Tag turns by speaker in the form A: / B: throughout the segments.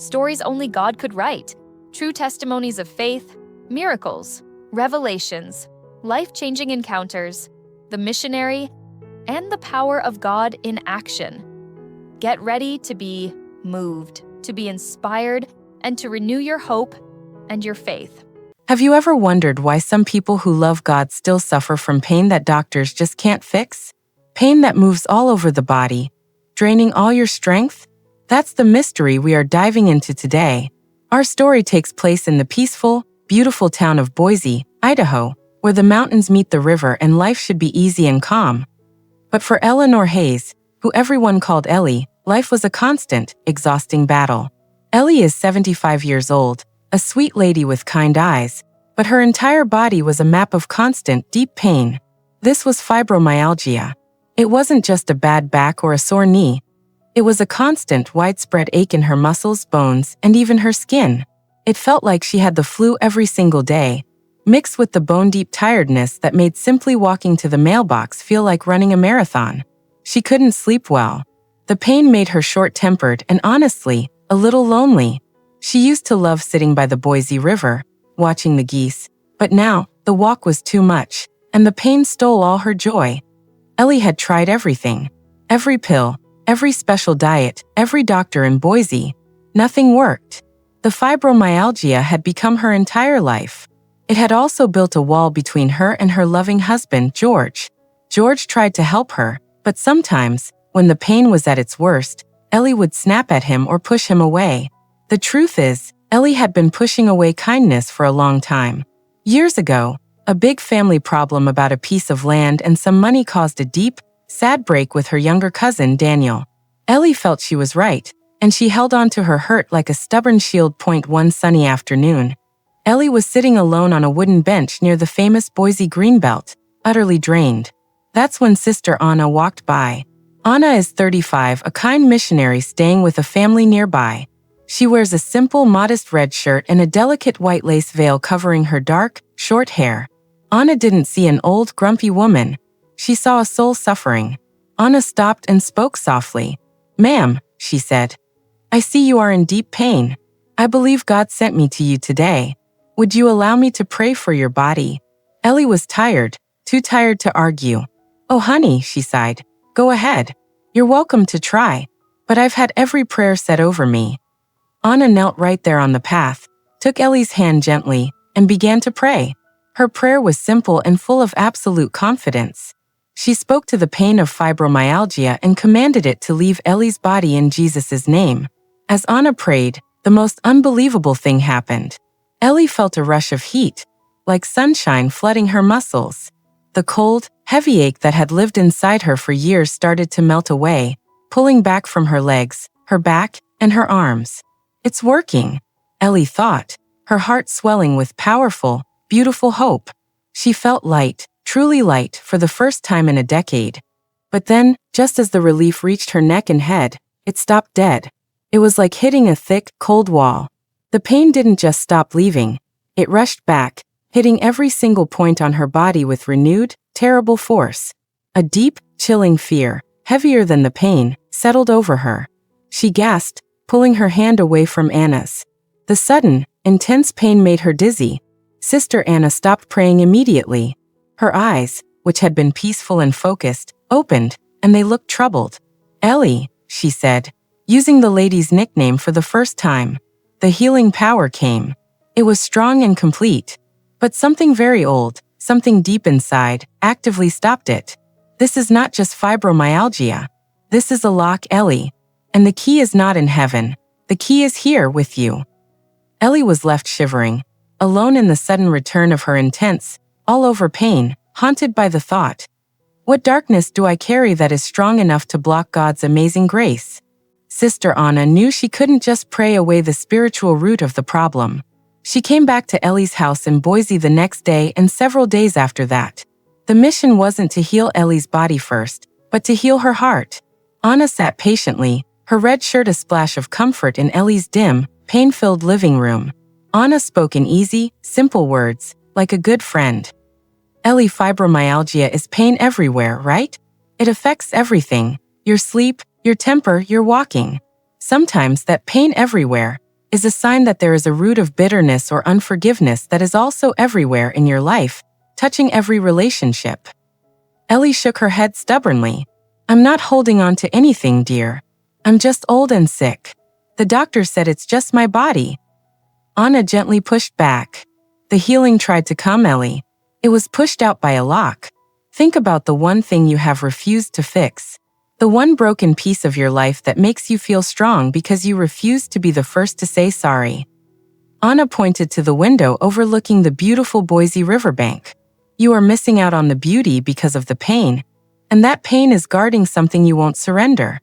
A: stories only God could write, true testimonies of faith, miracles, revelations, life-changing encounters, the missionary, and the power of God in action. Get ready to be moved, to be inspired, and to renew your hope and your faith.
B: Have you ever wondered why some people who love God still suffer from pain that doctors just can't fix? Pain that moves all over the body, draining all your strength? That's the mystery we are diving into today. Our story takes place in the peaceful, beautiful town of Boise, Idaho, where the mountains meet the river and life should be easy and calm. But for Eleanor Hayes, who everyone called Ellie, life was a constant, exhausting battle. Ellie is 75 years old, a sweet lady with kind eyes, but her entire body was a map of constant, deep pain. This was fibromyalgia. It wasn't just a bad back or a sore knee. It was a constant, widespread ache in her muscles, bones, and even her skin. It felt like she had the flu every single day, mixed with the bone-deep tiredness that made simply walking to the mailbox feel like running a marathon. She couldn't sleep well. The pain made her short-tempered and, honestly, a little lonely. She used to love sitting by the Boise River, watching the geese, but now, the walk was too much, and the pain stole all her joy. Ellie had tried everything. Every pill, every special diet, every doctor in Boise. Nothing worked. The fibromyalgia had become her entire life. It had also built a wall between her and her loving husband, George. George tried to help her, but sometimes, when the pain was at its worst, Ellie would snap at him or push him away. The truth is, Ellie had been pushing away kindness for a long time. Years ago, a big family problem about a piece of land and some money caused a deep, sad break with her younger cousin, Daniel. Ellie felt she was right, and she held on to her hurt like a stubborn shield. One sunny afternoon, Ellie was sitting alone on a wooden bench near the famous Boise Greenbelt, utterly drained. That's when Sister Anna walked by. Anna is 35, a kind missionary staying with a family nearby. She wears a simple, modest red shirt and a delicate white lace veil covering her dark, short hair. Anna didn't see an old, grumpy woman. She saw a soul suffering. Anna stopped and spoke softly. "Ma'am," she said, "I see you are in deep pain. I believe God sent me to you today. Would you allow me to pray for your body?" Ellie was tired, too tired to argue. "Oh, honey," she sighed. "Go ahead. You're welcome to try. But I've had every prayer said over me." Anna knelt right there on the path, took Ellie's hand gently, and began to pray. Her prayer was simple and full of absolute confidence. She spoke to the pain of fibromyalgia and commanded it to leave Ellie's body in Jesus' name. As Anna prayed, the most unbelievable thing happened. Ellie felt a rush of heat, like sunshine flooding her muscles. The cold, heavy ache that had lived inside her for years started to melt away, pulling back from her legs, her back, and her arms. "It's working," Ellie thought, her heart swelling with powerful, beautiful hope. She felt light, truly light, for the first time in a decade. But then, just as the relief reached her neck and head, it stopped dead. It was like hitting a thick, cold wall. The pain didn't just stop leaving. It rushed back, hitting every single point on her body with renewed, terrible force. A deep, chilling fear, heavier than the pain, settled over her. She gasped, pulling her hand away from Anna's. The sudden, intense pain made her dizzy. Sister Anna stopped praying immediately. Her eyes, which had been peaceful and focused, opened, and they looked troubled. "Ellie," she said, using the lady's nickname for the first time. The healing power came. It was strong and complete. But something very old, something deep inside, actively stopped it. "This is not just fibromyalgia. This is a lock, Ellie. And the key is not in heaven. The key is here with you." Ellie was left shivering, alone in the sudden return of her intense, all-over pain, haunted by the thought, "What darkness do I carry that is strong enough to block God's amazing grace?" Sister Anna knew she couldn't just pray away the spiritual root of the problem. She came back to Ellie's house in Boise the next day and several days after that. The mission wasn't to heal Ellie's body first, but to heal her heart. Anna sat patiently, her red shirt a splash of comfort in Ellie's dim, pain-filled living room. Anna spoke in easy, simple words, like a good friend. "Ellie, fibromyalgia is pain everywhere, right? It affects everything. Your sleep, your temper, your walking. Sometimes that pain everywhere, is a sign that there is a root of bitterness or unforgiveness that is also everywhere in your life, touching every relationship. Ellie shook her head stubbornly. I'm not holding on to anything, dear. I'm just old and sick. The doctor said it's just my body. Anna gently pushed back. The healing tried to come, Ellie. It was pushed out by a lock. Think about the one thing you have refused to fix. The one broken piece of your life that makes you feel strong because you refused to be the first to say sorry. Anna pointed to the window overlooking the beautiful Boise riverbank. You are missing out on the beauty because of the pain, and that pain is guarding something you won't surrender.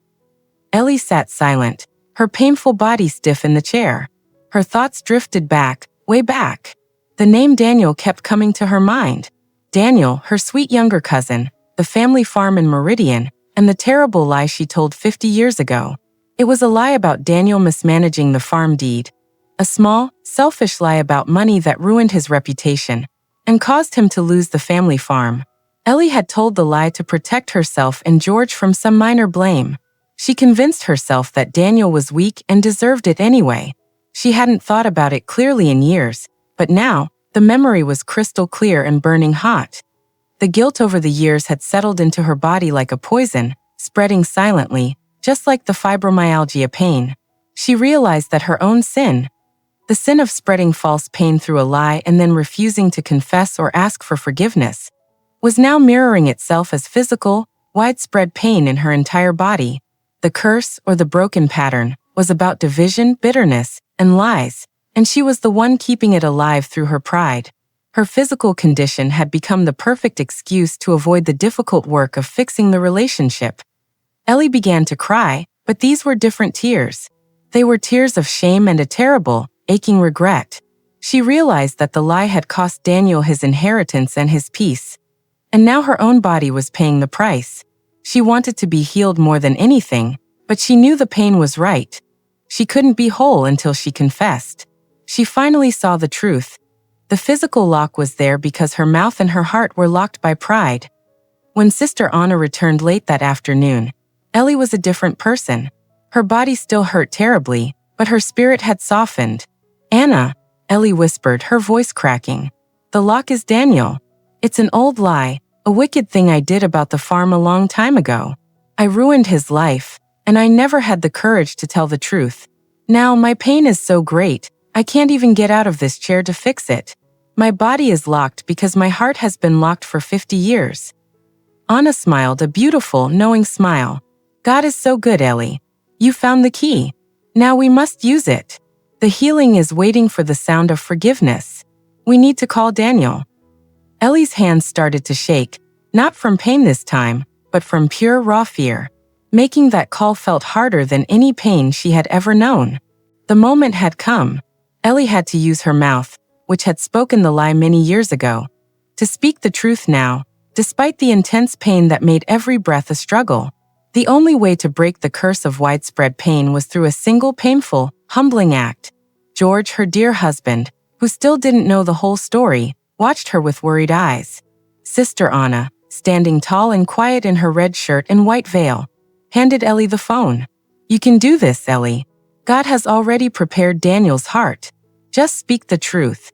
B: Ellie sat silent, her painful body stiff in the chair. Her thoughts drifted back, way back. The name Daniel kept coming to her mind. Daniel, her sweet younger cousin, the family farm in Meridian, and the terrible lie she told 50 years ago. It was a lie about Daniel mismanaging the farm deed. A small, selfish lie about money that ruined his reputation and caused him to lose the family farm. Ellie had told the lie to protect herself and George from some minor blame. She convinced herself that Daniel was weak and deserved it anyway. She hadn't thought about it clearly in years, but now, the memory was crystal clear and burning hot. The guilt over the years had settled into her body like a poison, spreading silently, just like the fibromyalgia pain. She realized that her own sin, the sin of spreading false pain through a lie and then refusing to confess or ask for forgiveness, was now mirroring itself as physical, widespread pain in her entire body. The curse, or the broken pattern, was about division, bitterness, and lies, and she was the one keeping it alive through her pride. Her physical condition had become the perfect excuse to avoid the difficult work of fixing the relationship. Ellie began to cry, but these were different tears. They were tears of shame and a terrible, aching regret. She realized that the lie had cost Daniel his inheritance and his peace. And now her own body was paying the price. She wanted to be healed more than anything, but she knew the pain was right. She couldn't be whole until she confessed. She finally saw the truth. The physical lock was there because her mouth and her heart were locked by pride. When Sister Anna returned late that afternoon, Ellie was a different person. Her body still hurt terribly, but her spirit had softened. Anna, Ellie whispered, her voice cracking. The lock is Daniel. It's an old lie, a wicked thing I did about the farm a long time ago. I ruined his life, and I never had the courage to tell the truth. Now my pain is so great, I can't even get out of this chair to fix it. My body is locked because my heart has been locked for 50 years. Anna smiled, a beautiful, knowing smile. God is so good, Ellie. You found the key. Now we must use it. The healing is waiting for the sound of forgiveness. We need to call Daniel. Ellie's hands started to shake, not from pain this time, but from pure raw fear. Making that call felt harder than any pain she had ever known. The moment had come. Ellie had to use her mouth, which had spoken the lie many years ago, to speak the truth now, despite the intense pain that made every breath a struggle. The only way to break the curse of widespread pain was through a single painful, humbling act. George, her dear husband, who still didn't know the whole story, watched her with worried eyes. Sister Anna, standing tall and quiet in her red shirt and white veil, handed Ellie the phone. You can do this, Ellie. God has already prepared Daniel's heart. Just speak the truth.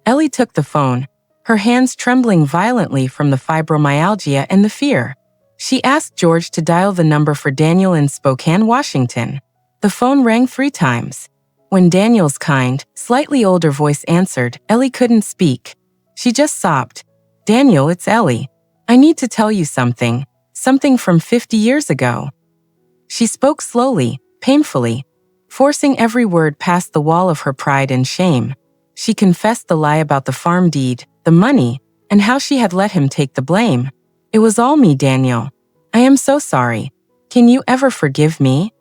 B: Ellie took the phone, her hands trembling violently from the fibromyalgia and the fear. She asked George to dial the number for Daniel in Spokane, Washington. The phone rang 3 times. When Daniel's kind, slightly older voice answered, Ellie couldn't speak. She just sobbed. Daniel, it's Ellie. I need to tell you something. Something from 50 years ago. She spoke slowly, painfully, forcing every word past the wall of her pride and shame. She confessed the lie about the farm deed, the money, and how she had let him take the blame. It was all me, Daniel. I am so sorry. Can you ever forgive me?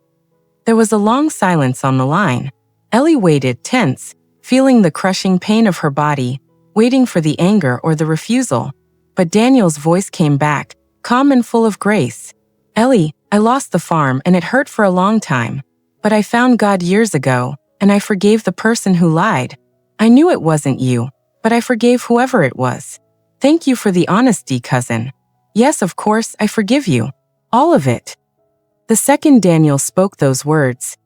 B: There was a long silence on the line. Ellie waited, tense, feeling the crushing pain of her body, waiting for the anger or the refusal. But Daniel's voice came back, calm and full of grace. Ellie, I lost the farm and it hurt for a long time. But I found God years ago, and I forgave the person who lied. I knew it wasn't you, but I forgave whoever it was. Thank you for the honesty, cousin. Yes, of course, I forgive you. All of it. The second Daniel spoke those words,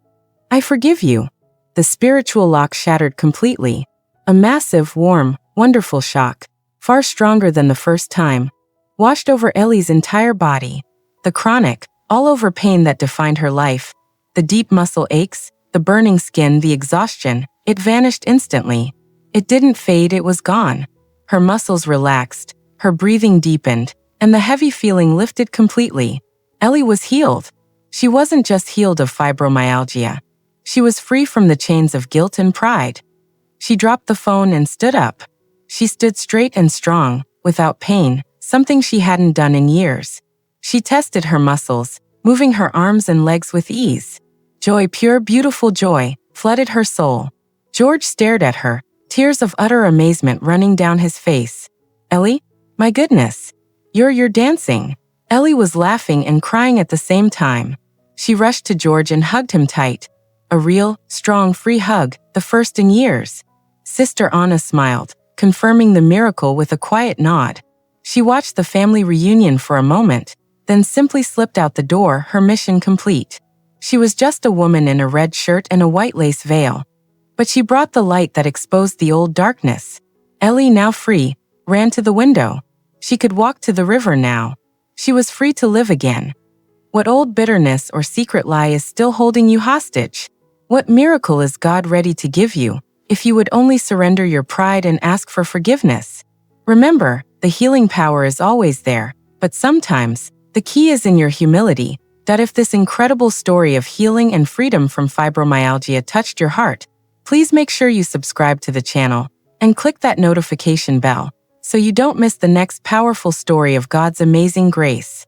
B: I forgive you. The spiritual lock shattered completely. A massive, warm, wonderful shock, far stronger than the first time, washed over Ellie's entire body. The chronic, all-over pain that defined her life, the deep muscle aches, the burning skin, the exhaustion, it vanished instantly. It didn't fade, it was gone. Her muscles relaxed, her breathing deepened, and the heavy feeling lifted completely. Ellie was healed. She wasn't just healed of fibromyalgia. She was free from the chains of guilt and pride. She dropped the phone and stood up. She stood straight and strong, without pain, something she hadn't done in years. She tested her muscles, moving her arms and legs with ease. Joy, pure, beautiful joy, flooded her soul. George stared at her, tears of utter amazement running down his face. "Ellie? My goodness. You're dancing." Ellie was laughing and crying at the same time. She rushed to George and hugged him tight. A real, strong, free hug, the first in years. Sister Anna smiled, confirming the miracle with a quiet nod. She watched the family reunion for a moment, then simply slipped out the door, her mission complete. She was just a woman in a red shirt and a white lace veil. But she brought the light that exposed the old darkness. Ellie, now free, ran to the window. She could walk to the river now. She was free to live again. What old bitterness or secret lie is still holding you hostage? What miracle is God ready to give you, if you would only surrender your pride and ask for forgiveness? Remember, the healing power is always there, but sometimes, the key is in your humility, that if this incredible story of healing and freedom from fibromyalgia touched your heart, please make sure you subscribe to the channel and click that notification bell so you don't miss the next powerful story of God's amazing grace.